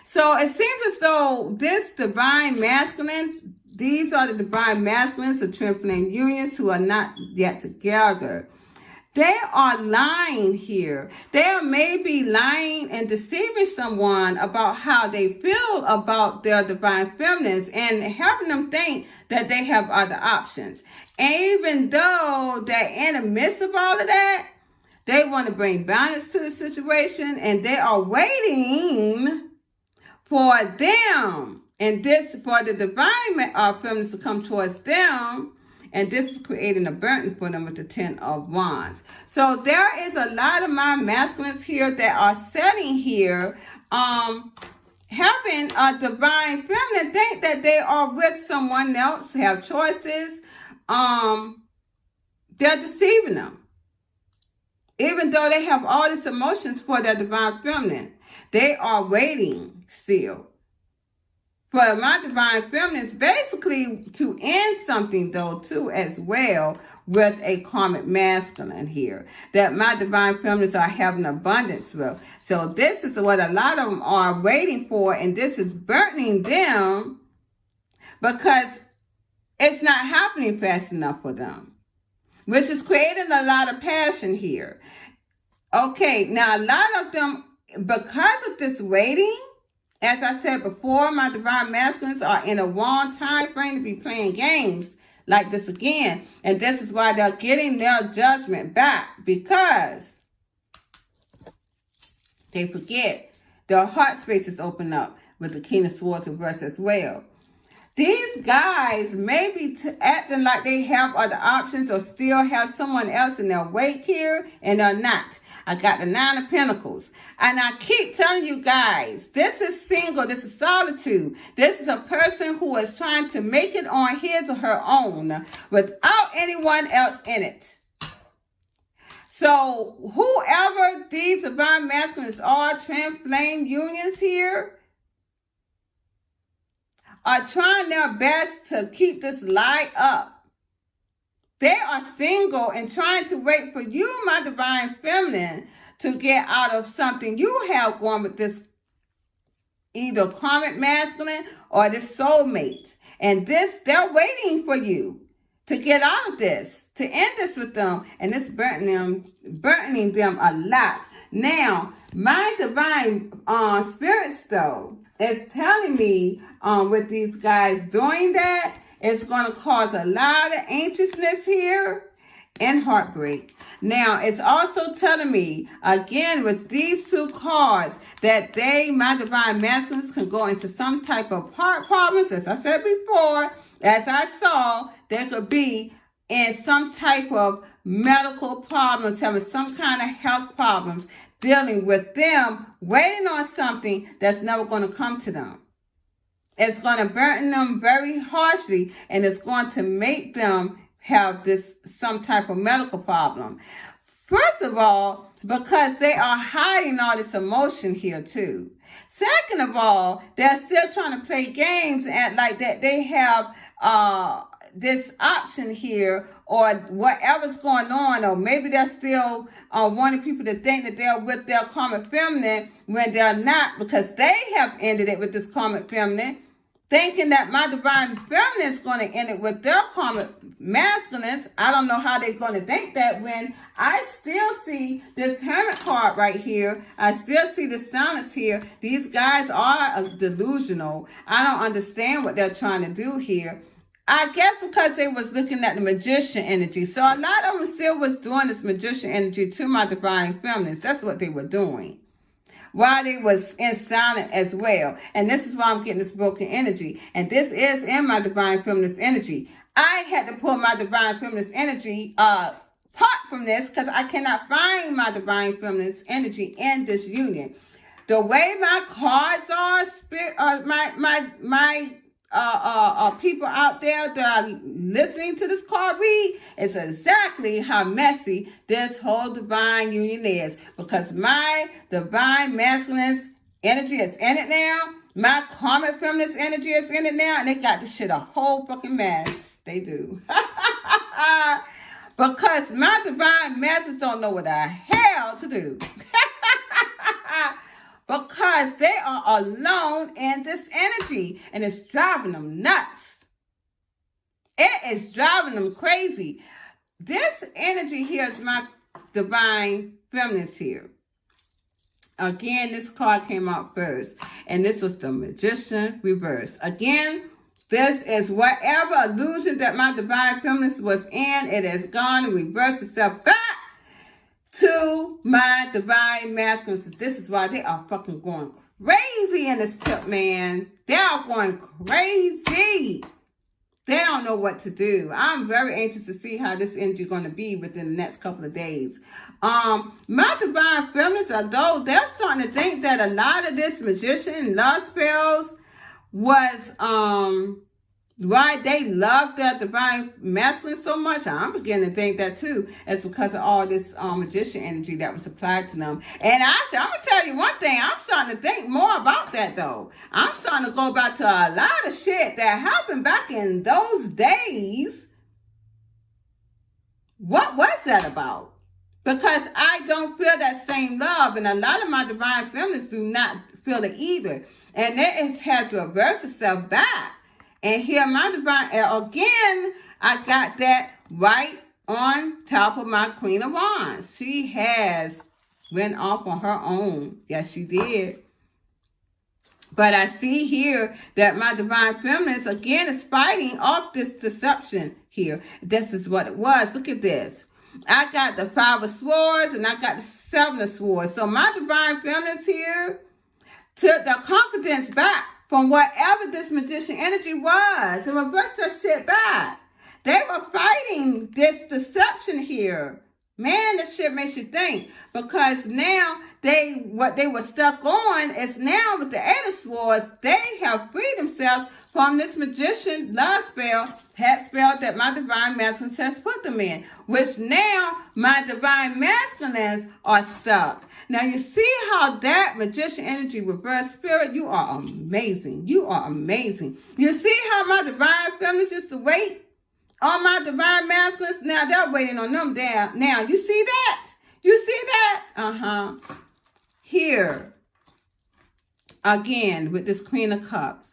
So it seems as though this divine masculine, these are the divine masculines, the twin flame unions who are not yet together. They are lying here. They are maybe lying and deceiving someone about how they feel about their divine feminines and having them think that they have other options. And even though they're in the midst of all of that, they want to bring balance to the situation and they are waiting for them and this for the divine feminines to come towards them. And this is creating a burden for them with the 10 of Wands. So there is a lot of my masculines here that are sitting here, having a divine feminine think that they are with someone else, have choices. They're deceiving them. Even though they have all these emotions for their divine feminine, they are waiting still for my divine feminine is basically to end something, though, too, as well, with a karmic masculine here, that my divine feminines are having abundance with. So this is what a lot of them are waiting for, and this is burdening them because it's not happening fast enough for them, which is creating a lot of passion here. Okay, now a lot of them, because of this waiting, as I said before, my divine masculines are in a long time frame to be playing games like this again. And this is why they're getting their judgment back, because they forget their heart spaces open up with the King of Swords reverse as well. These guys may be acting like they have other options or still have someone else in their wake here, and they're not. I got the 9 of Pentacles. And I keep telling you guys, this is single. This is solitude. This is a person who is trying to make it on his or her own without anyone else in it. So whoever these divine masculines are, twin flame unions here, are trying their best to keep this lie up They are single and trying to wait for you, my divine feminine, to get out of something you have going with this either karmic masculine or this soulmate. And this, they're waiting for you to get out of this, to end this with them. And it's burdening them a lot. Now, my divine spirits, though, is telling me with these guys doing that, it's going to cause a lot of anxiousness here and heartbreak. Now, it's also telling me, again, with these two cards, that they, my divine masculines, can go into some type of heart problems. As I said before, as I saw, there could be in some type of medical problems, having some kind of health problems, dealing with them, waiting on something that's never going to come to them. It's going to burden them very harshly, and it's going to make them have this some type of medical problem. First of all, because they are hiding all this emotion here too. Second of all, they're still trying to play games and act like that they have this option here or whatever's going on, or maybe they're still wanting people to think that they're with their karmic feminine when they're not, because they have ended it with this karmic feminine, thinking that my divine feminine is going to end it with their karmic masculines. I don't know how they're going to think that when I still see this hermit card right here. I still see the silence here. These guys are delusional. I don't understand what they're trying to do here. I guess because they was looking at the magician energy. So a lot of them still was doing this magician energy to my divine feminines. That's what they were doing, while they was in silent as well. And this is why I'm getting this broken energy. And this is in my divine feminist energy. I had to pull my divine feminist energy apart from this because I cannot find my divine feminist energy in this union. The way my cards are, my people out there that are listening to this card read, is exactly how messy this whole divine union is. Because my divine masculine energy is in it now. My karmic feminist energy is in it now. And they got this shit a whole fucking mess. They do. Because my divine masculines don't know what the hell to do. Because they are alone in this energy, and it's driving them nuts. It is driving them crazy. This energy here is my divine feminist here. Again, this card came out first, and this was the Magician reverse. Again, this is whatever illusion that my divine feminist was in, it has gone and reversed itself back to my divine masculine. So this is why they are fucking going crazy in this tip, man. They are going crazy. They don't know what to do. I'm very anxious to see how this energy is going to be within the next couple of days. My divine feminists, although they're starting to think that a lot of this magician love spells was why they love their divine masculine so much. I'm beginning to think that too. It's because of all this magician energy that was applied to them. And actually, I'm going to tell you one thing. I'm starting to think more about that though. I'm starting to go back to a lot of shit that happened back in those days. What was that about? Because I don't feel that same love. And a lot of my divine feminists do not feel it either. And it has reversed itself back. And here my divine, again, I got that right on top of my Queen of Wands. She has went off on her own. Yes, she did. But I see here that my divine feminist, again, is fighting off this deception here. This is what it was. Look at this. I got the 5 of Swords and I got the 7 of Swords. So my divine feminist here took the confidence back from whatever this magician energy was and reversed that shit back. They were fighting this deception here. Man, this shit makes you think. Because now what they were stuck on is now with the 8 of Swords, they have freed themselves from this magician love spell, hex spell that my divine masculines has put them in. Which now my divine masculines are stuck. Now you see how that magician energy reverse spirit, you are amazing. You are amazing. You see how my divine feminines used to wait All my divine masculines, now they're waiting on them down. Now, you see that? You see that? Here, again, with this Queen of Cups.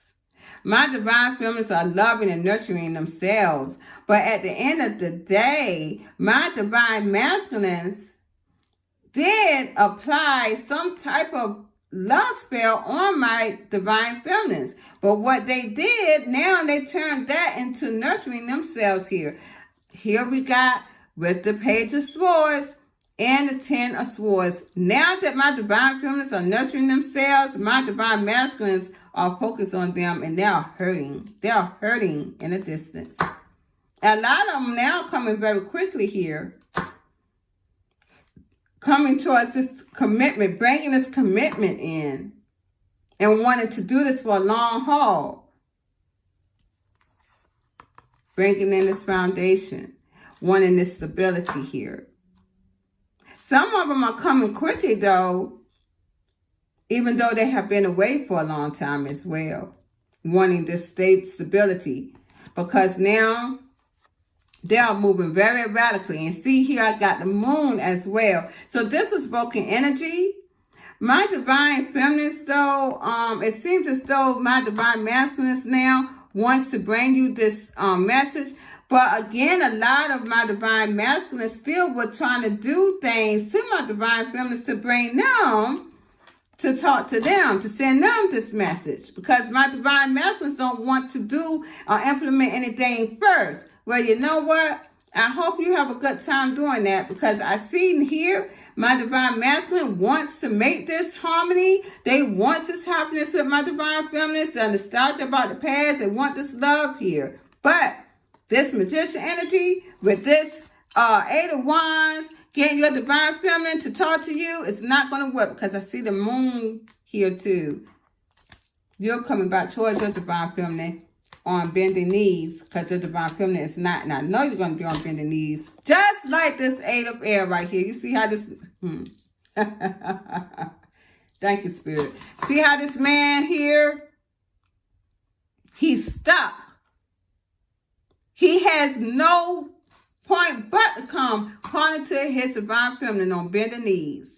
My divine feminines are loving and nurturing themselves. But at the end of the day, my divine masculines did apply some type of love spell on my divine feminines. But what they did, now they turned that into nurturing themselves here. Here we got with the Page of Swords and the Ten of Swords. Now that my divine feminines are nurturing themselves, my divine masculines are focused on them, and they are hurting. They are hurting in a distance. A lot of them now coming very quickly here. Coming towards this commitment, bringing this commitment in, and wanting to do this for a long haul. Bringing in this foundation, wanting this stability here. Some of them are coming quickly though, even though they have been away for a long time as well. Wanting this stability, because now they are moving very erratically. And see here, I got the moon as well. So this is broken energy. My divine feminines, though, it seems as though my divine masculines now wants to bring you this message. But again, a lot of my divine masculines still were trying to do things to my divine feminines to bring them, to talk to them, to send them this message. Because my divine masculines don't want to do or implement anything first. Well, you know what? I hope you have a good time doing that, because I see here my divine masculine wants to make this harmony. They want this happiness with my divine feminines. They're nostalgia about the past. They want this love here. But this magician energy with this 8 of Wands, getting your divine feminine to talk to you, it's not going to work, because I see the moon here too. You're coming back towards your divine feminine on bending knees, because your divine feminine is not. And I know you're going to be on bending knees, just like this 8 of Air right here. You see how this... Thank you, Spirit. See how this man here, he's stuck. He has no point but to come calling to his divine feminine on bending knees.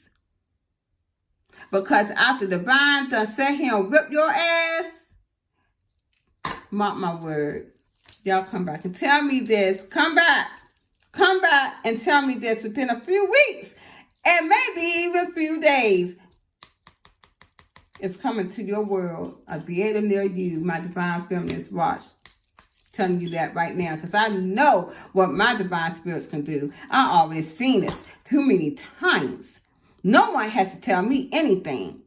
Because after divine done set him and whip your ass, mark my word, y'all come back and tell me this. Come back and tell me this within a few weeks and maybe even a few days. It's coming to your world, a theater near you, my divine feminines. Watch. Telling you that right now, because I know what my divine spirits can do. I already seen this too many times. No one has to tell me anything.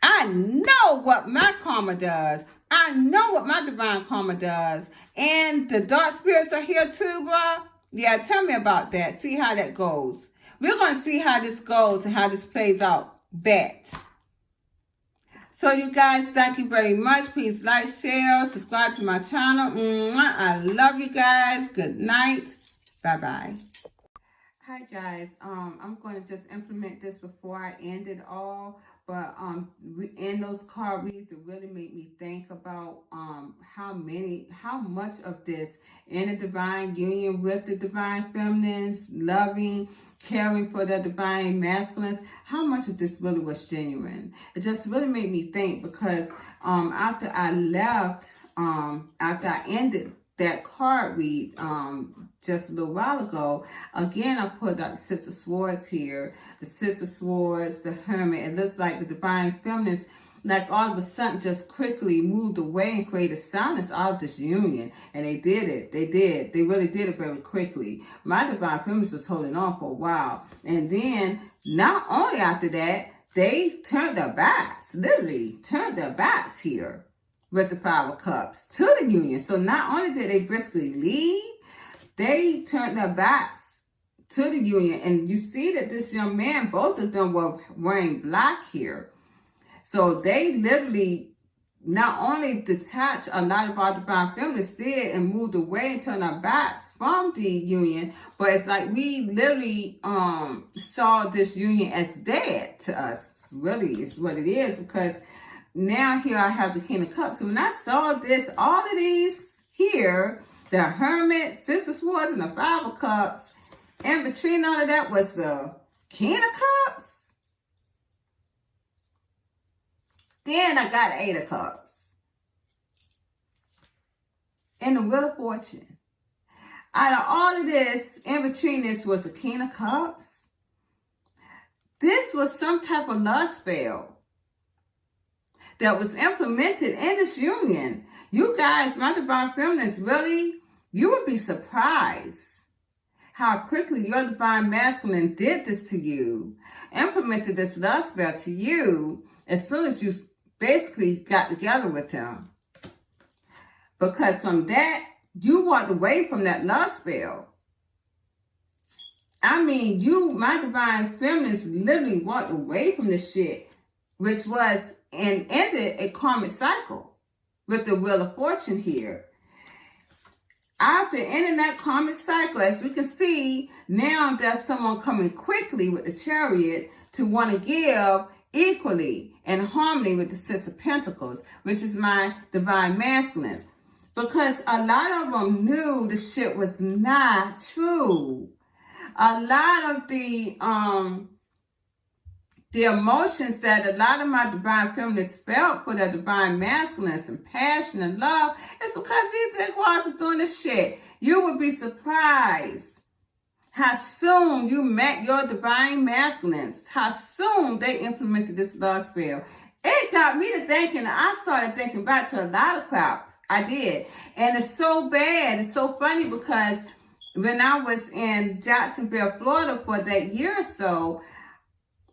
I know what my karma does. I know what my divine karma does. And the dark spirits are here too, bro. Yeah, tell me about that. See how that goes. We're going to see how this goes and how this plays out. Bet. So you guys, thank you very much. Please like, share, subscribe to my channel. I love you guys. Good night. Bye-bye. Hi guys. I'm going to just implement this before I end it all. But in those card reads, it really made me think about how much of this in a divine union with the divine feminines, loving, caring for the divine masculines, how much of this really was genuine. It just really made me think, because after I left, after I ended that card read just a little while ago, again I put out the 6 of Swords here, the 6 of Swords, the Hermit. It looks like the divine feminines, like all of a sudden, just quickly moved away and created silence out of this union. And they did it. They did. They really did it very quickly. My divine feminines was holding on for a while. And then, not only after that, they turned their backs, literally turned their backs here with the 5 of Cups to the union. So not only did they briskly leave, they turned their backs to the union. And you see that this young man, both of them were wearing black here. So they literally not only detached a lot of our divine feminines did and moved away and turned our backs from the union, but it's like we literally saw this union as dead to us. Really, it's what it is, because now here I have the King of Cups. So when I saw this, all of these here the Hermit, Six of Swords, and the Five of Cups. In between all of that was the King of Cups. Then I got the Eight of Cups. And the Wheel of Fortune. Out of all of this, in between this was the King of Cups. This was some type of love spell that was implemented in this union. You guys, my divine feminines, really, you would be surprised how quickly your divine masculine did this to you, implemented this love spell to you as soon as you basically got together with him. Because from that, you walked away from that love spell. I mean, you, my divine feminines, literally walked away from this shit, which was and ended a karmic cycle with the Wheel of Fortune here. After ending that karmic cycle, as we can see, now there's someone coming quickly with the Chariot to want to give equally in harmony with the Six of Pentacles, which is my divine masculines. Because a lot of them knew the shit was not true. A lot of the emotions that a lot of my divine feminists felt for their divine masculines and passion and love is because these Aquarius was doing this shit. You would be surprised how soon you met your divine masculines, how soon they implemented this love spell. It got me to thinking, I started thinking back to a lot of crap. I did. And it's so bad. It's so funny because when I was in Jacksonville, Florida for that year or so,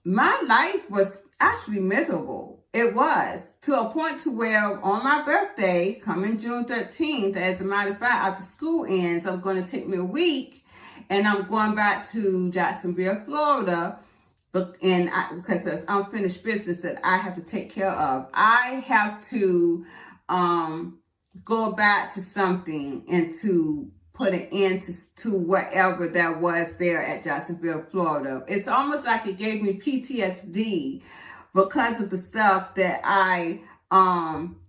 my life was actually miserable. It was, to a point to where on my birthday, coming June 13th, as a matter of fact, after school ends, I'm going to take me a week, and I'm going back to Jacksonville, Florida, because there's unfinished business that I have to take care of. I have to go back to something and to put an end to whatever that was there at Jacksonville, Florida. It's almost like it gave me PTSD because of the stuff that I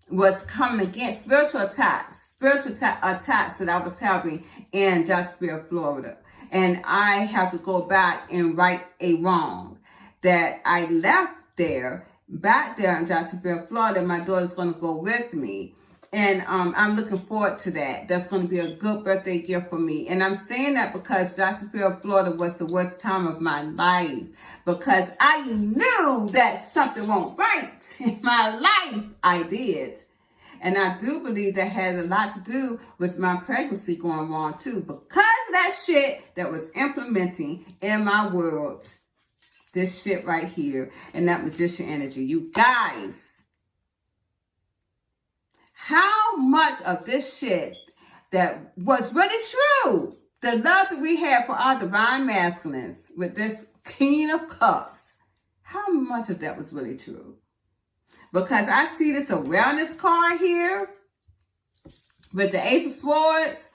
was coming against, spiritual attacks that I was having in Jacksonville, Florida. And I have to go back and right a wrong that I left there, back there in Jacksonville, Florida. My daughter's going to go with me. And I'm looking forward to that. That's going to be a good birthday gift for me. And I'm saying that because Jacksonville, Florida was the worst time of my life. Because I knew that something won't right in my life. I did. And I do believe that has a lot to do with my pregnancy going wrong too. Because of that shit that was implementing in my world. This shit right here. And that magician energy. You guys. How much of this shit that was really true, the love that we have for our divine masculines with this King of Cups, how much of that was really true? Because I see this awareness card here with the Ace of Swords,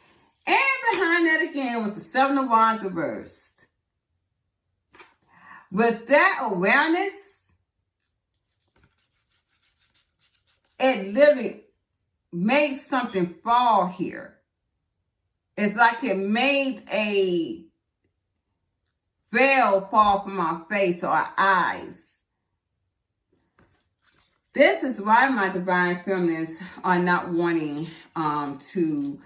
and behind that again was the Seven of Wands reversed. With that awareness, it literally made something fall here. It's like it made a veil fall from our face or our eyes. This is why my divine feminists are not wanting to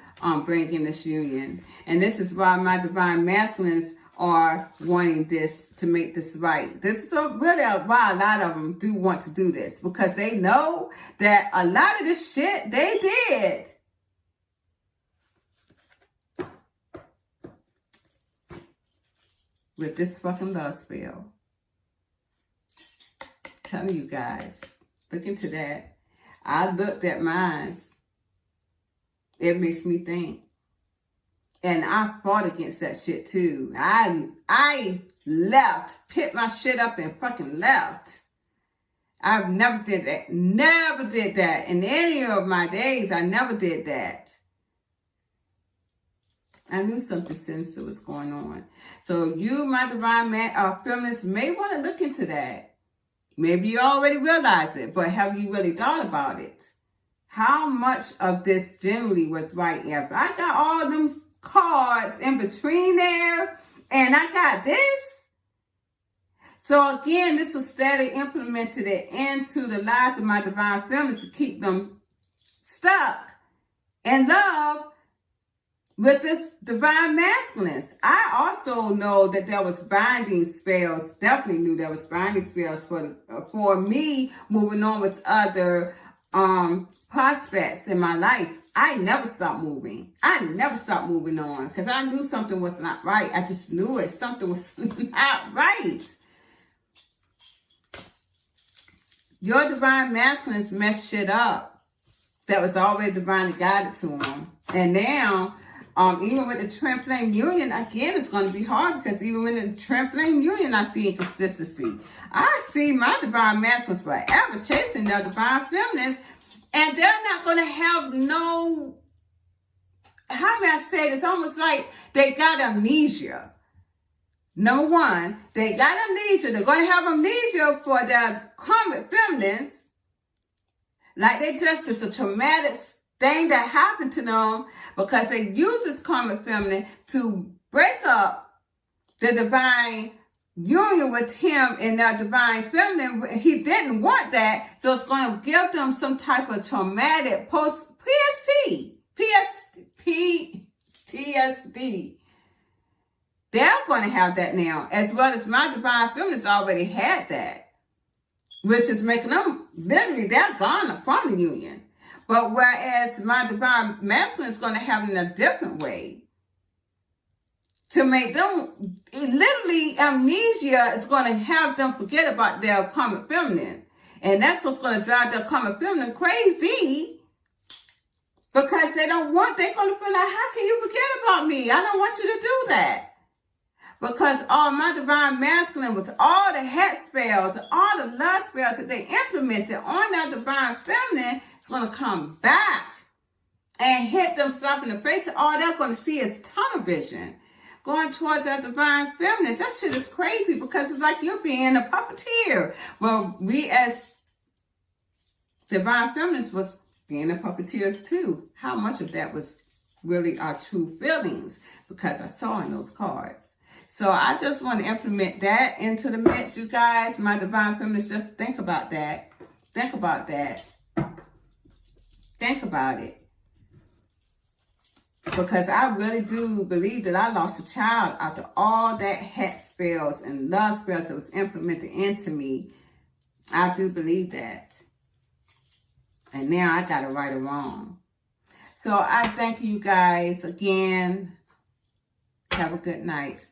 bring in this union. And this is why my divine masculines are wanting this to make this right. This is really why a lot of them do want to do this, because they know that a lot of this shit they did. With this fucking love spell. Telling you guys, look into that. I looked at mine. It makes me think. And I fought against that shit too. I left, picked my shit up and fucking left. I've never did that. Never did that. In any of my days, I never did that. I knew something sinister was going on. So you, my divine feminists, may want to look into that. Maybe you already realize it, but have you really thought about it? how much of this generally was right after. I got all them cards in between there, and I got this. So again, this was steadily implemented into the lives of my divine feminines to keep them stuck in love with this divine masculines. I also know that there was binding spells. Definitely knew there was binding spells for me moving on with other prospects in my life. I never stopped moving. I never stopped moving on because I knew something was not right. I just knew it. Something was not right. Your divine masculines messed shit up that was already divinely guided to them. And now, even with the twin flame union, again, it's going to be hard because even with the twin flame union, I see inconsistency. I see my divine masculines forever chasing their divine feminines, and they're not going to have no, how may I say it? It's almost like they got amnesia. Number one, they got amnesia. They're going to have amnesia for their karmic feminines. Like they just, it's a traumatic thing that happened to them because they use this karmic feminine to break up the divine union with him and their divine feminine. He didn't want that, so it's going to give them some type of traumatic PTSD. They're going to have that now, as well as my divine feminines already had that, which is making them, literally, they're gone from the union. But whereas my divine masculine is going to have it in a different way, to make them, literally, amnesia is going to have them forget about their karmic feminine. And that's what's going to drive their karmic feminine crazy, because they're going to feel like, how can you forget about me? I don't want you to do that. Because all my divine masculine, with all the hex spells, all the lust spells that they implemented on that divine feminine, it's going to come back and hit them slap in the face. And all they're going to see is tunnel vision going towards that divine feminine. That shit is crazy because it's like you're being a puppeteer. Well, we as divine feminines was being the puppeteers too. How much of that was really our true feelings? Because I saw in those cards. So I just want to implement that into the mix, you guys. My divine feminines, just think about that. Think about that. Think about it. Because I really do believe that I lost a child after all that hex spells and love spells that was implemented into me. I do believe that. And now I got it right or wrong. So I thank you guys again. Have a good night.